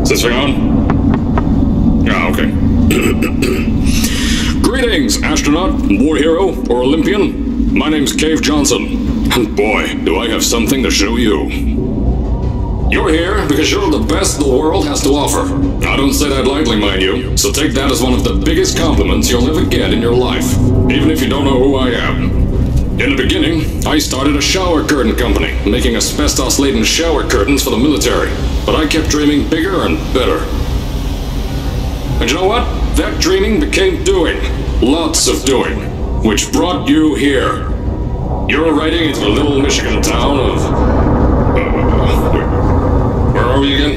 Is this thing on? Ah, okay. Greetings, astronaut, war hero, or Olympian. My name's Cave Johnson, and boy, do I have something to show you. You're here because you're the best the world has to offer. I don't say that lightly, mind you, so take that as one of the biggest compliments you'll ever get in your life, even if you don't know who I am. In the beginning, I started a shower curtain company, making asbestos-laden shower curtains for the military, but I kept dreaming bigger and better. And you know what? That dreaming became doing. Lots of doing. Which brought you here. You're riding into a little Michigan town of... where are we again?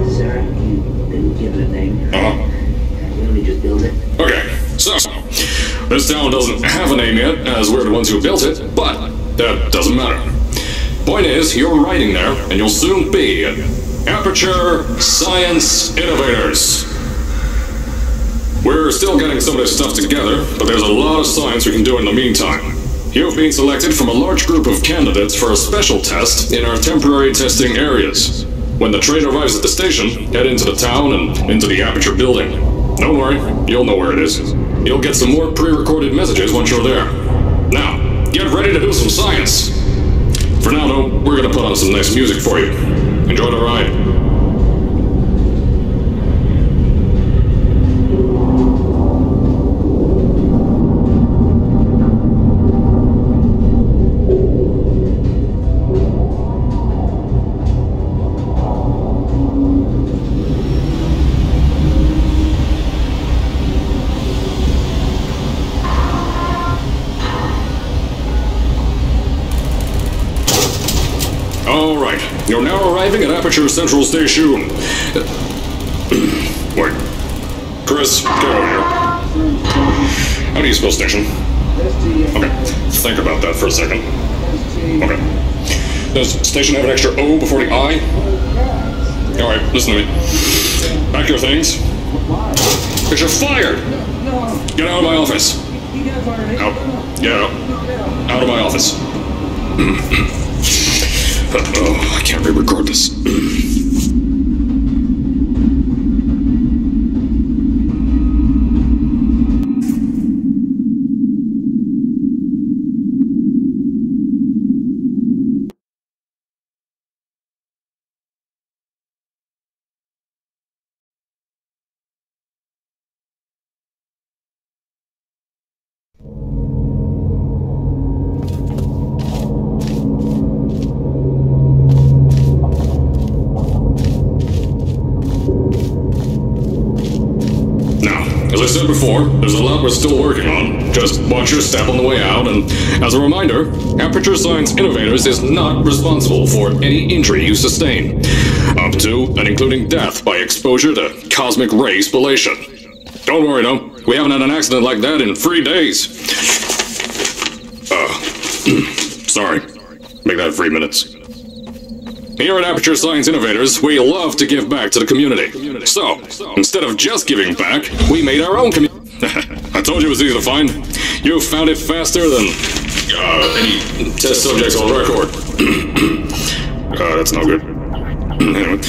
Sir, you didn't give it a name. Uh-huh. Really just build it. Okay, so... this town doesn't have a name yet, as we're the ones who built it, but that doesn't matter. Point is, you're riding there, and you'll soon be at Aperture Science Innovators. We're still getting some of this stuff together, but there's a lot of science we can do in the meantime. You've been selected from a large group of candidates for a special test in our temporary testing areas. When the train arrives at the station, head into the town and into the Aperture building. Don't worry, you'll know where it is. You'll get some more pre-recorded messages once you're there. Now, get ready to do some science. For now, though, we're gonna put on some nice music for you. Enjoy the ride. Alright, you're now arriving at Aperture Central Station. Wait. Chris, get over here. How do you spell station? Okay, think about that for a second. Okay. Does station have an extra O before the I? Alright, listen to me. Pack your things. Because you're fired! Get out of my office. Out. Get out. Out of my office. Oh, I can't re-record this. As I said before, there's a lot we're still working on. Just watch your step on the way out, and as a reminder, Aperture Science Innovators is not responsible for any injury you sustain, up to and including death by exposure to cosmic ray spallation. Don't worry, though, we haven't had an accident like that in 3 days. Sorry. Make that 3 minutes. Here at Aperture Science Innovators, we love to give back to the community. So, instead of just giving back, we made our own community. I told you it was easy to find. You found it faster than any test subjects on record. That's no good. Anyway,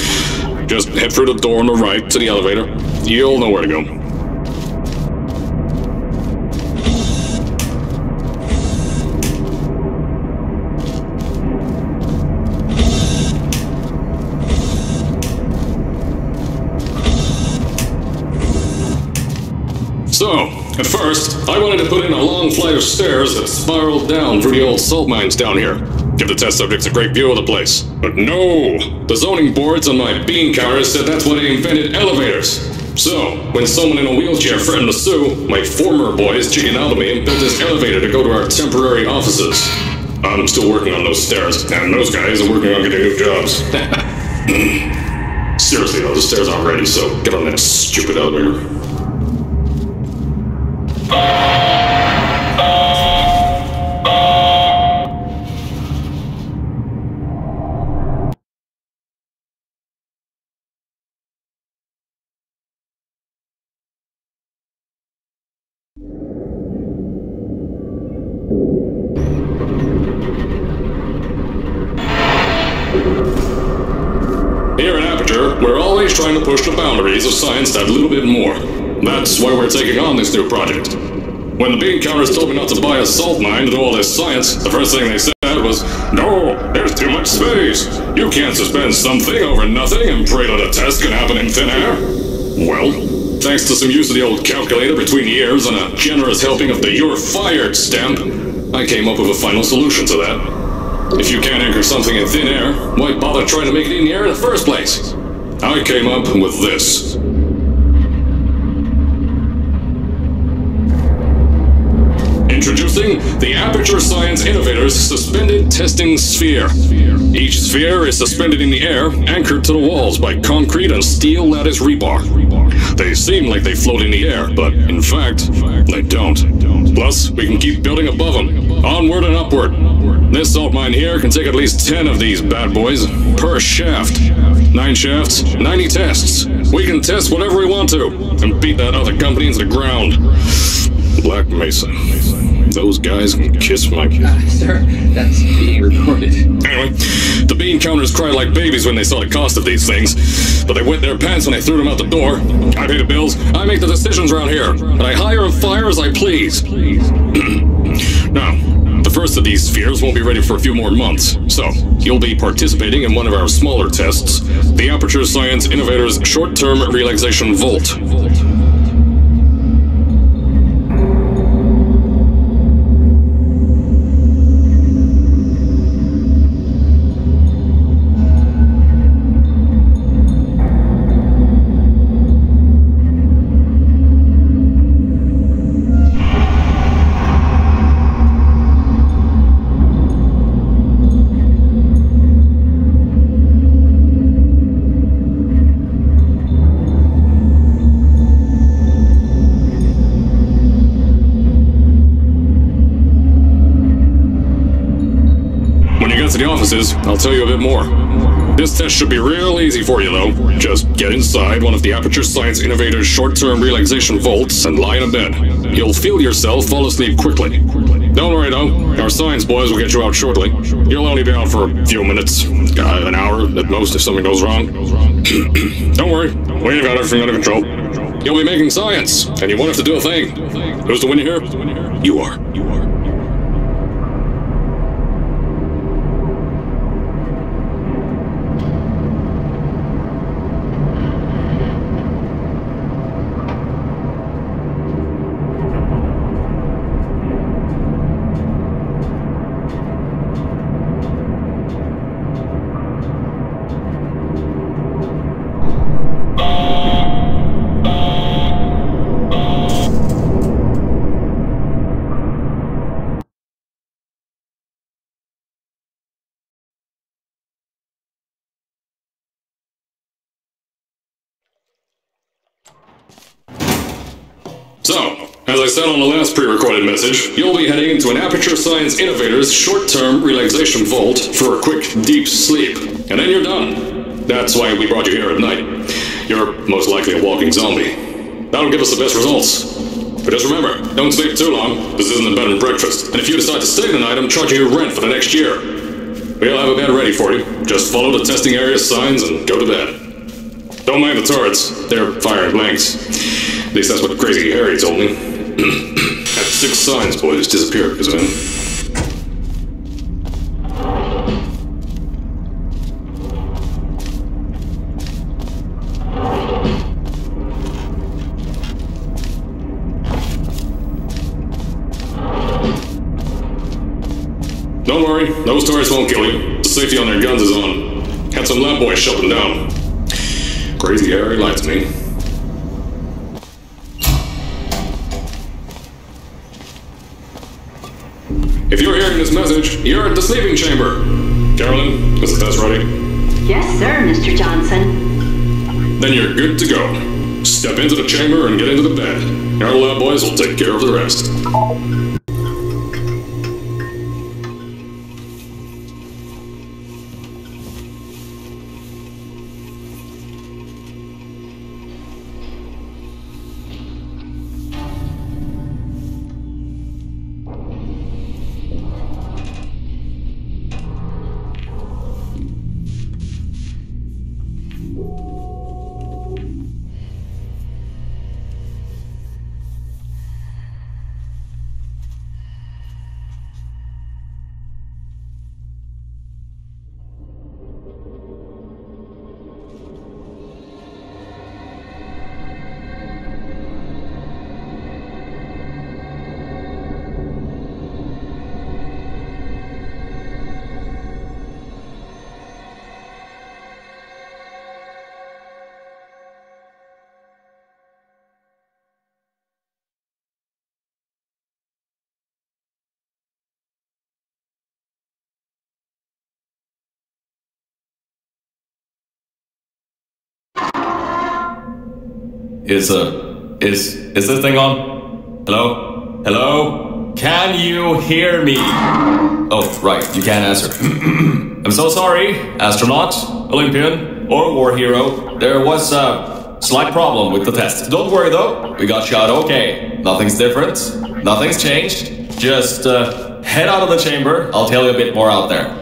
just head through the door on the right to the elevator. You'll know where to go. So, at first, I wanted to put in a long flight of stairs that spiraled down through the old salt mines down here. Give the test subjects a great view of the place. But no! The zoning boards on my bean counters said that's why they invented elevators. So, when someone in a wheelchair threatened to sue, my former boys chickened out of me and built this elevator to go to our temporary offices. I'm still working on those stairs, and those guys are working on getting new jobs. Seriously though, the stairs aren't ready, so get on that stupid elevator. Aperture, we're always trying to push the boundaries of science that little bit more. That's why we're taking on this new project. When the bean counters told me not to buy a salt mine to do all this science, the first thing they said was, "No, there's too much space. You can't suspend something over nothing and pray that a test can happen in thin air." Well, thanks to some use of the old calculator between years and a generous helping of the "you're fired" stamp, I came up with a final solution to that. If you can't anchor something in thin air, why bother trying to make it in the air in the first place? I came up with this. Introducing the Aperture Science Innovators Suspended Testing Sphere. Each sphere is suspended in the air, anchored to the walls by concrete and steel lattice rebar. They seem like they float in the air, but in fact, they don't. Plus, we can keep building above them, onward and upward. This salt mine here can take at least 10 of these bad boys per shaft. 9 shafts, 90 tests. We can test whatever we want to, and beat that other company into the ground. Black Mesa. Those guys can kiss my... Sir, that's being recorded. Anyway, the bean counters cried like babies when they saw the cost of these things, but they wet their pants when I threw them out the door. I pay the bills, I make the decisions around here, and I hire and fire as I please. Now, the first of these spheres won't be ready for a few more months, so you'll be participating in one of our smaller tests, the Aperture Science Innovators Short-Term Relaxation Volt. To the offices, I'll tell you a bit more. This test should be real easy for you, though. Just get inside one of the Aperture Science Innovators short-term relaxation vaults and lie in a bed. You'll feel yourself fall asleep quickly. Don't worry, though. Our science boys will get you out shortly. You'll only be out for a few minutes, an hour at most if something goes wrong. Don't worry, we've got everything under control. You'll be making science, and you won't have to do a thing. Who's the winner here? You are. So, as I said on the last pre-recorded message, you'll be heading into an Aperture Science Innovators short-term relaxation vault for a quick, deep sleep. And then you're done. That's why we brought you here at night. You're most likely a walking zombie. That'll give us the best results. But just remember, don't sleep too long. This isn't a bed and breakfast. And if you decide to stay the night, I'm charging you rent for the next year. We'll have a bed ready for you. Just follow the testing area signs and go to bed. Don't mind the turrets. They're firing blanks. At least that's what Crazy Harry told me. Had 6 signs boys disappeared because of him. Don't worry, those turrets won't kill you. The safety on their guns is on. Had some lab boys shut them down. Crazy Harry lied to me. If you're hearing this message, you're at the sleeping chamber. Carolyn, is the test ready? Yes, sir, Mr. Johnson. Then you're good to go. Step into the chamber and get into the bed. Our lab boys will take care of the rest. Is this thing on? Hello? Hello? Can you hear me? Oh, right, you can't answer. I'm so sorry, astronaut, Olympian, or war hero. There was a slight problem with the test. Don't worry though, we got shot okay. Nothing's different, nothing's changed. Just head out of the chamber, I'll tell you a bit more out there.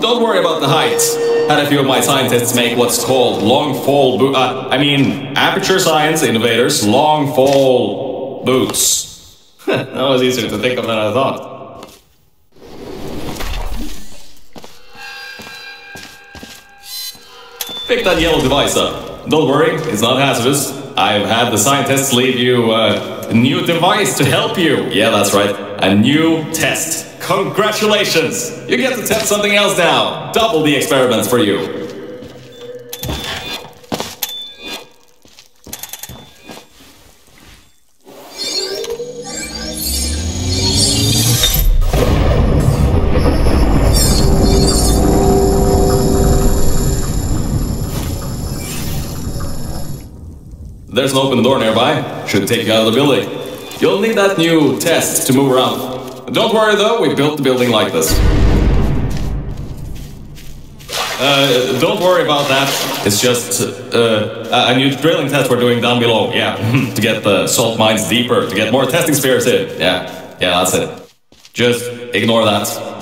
Don't worry about the heights. Had a few of my scientists make what's called long fall aperture science innovators long fall boots. That was easier to think of than I thought. Pick that yellow device up. Don't worry, it's not hazardous. I've had the scientists leave you a new device to help you. Yeah, that's right. A new test. Congratulations! You get to test something else now. Double the experiments for you. There's an open door nearby. Should take you out of the building. You'll need that new test to move around. Don't worry though, we built the building like this. Don't worry about that. It's just a new drilling test we're doing down below. Yeah, to get the salt mines deeper, to get more testing spheres in. Yeah, that's it. Just ignore that.